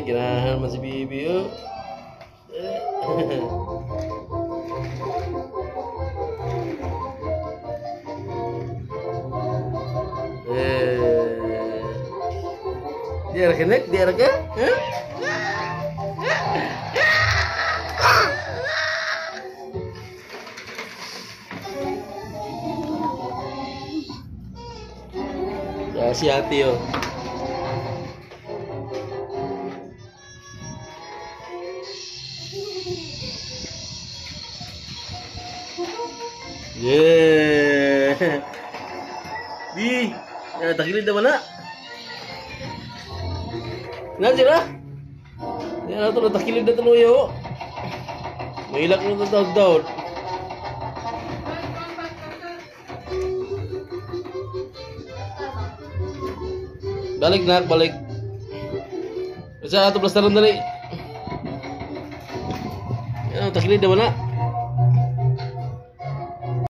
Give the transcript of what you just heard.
ginahan man si Bibi oh. Dia kenek, dia ke? Hati-hati yo. Yeah. Di, takilid na mana? Nazira? Yan ato takilid na tuloyo. Mailak na tawag-tawag. Balik nak, balik. Bisa ato plasteran dali. Yan takilid na mana?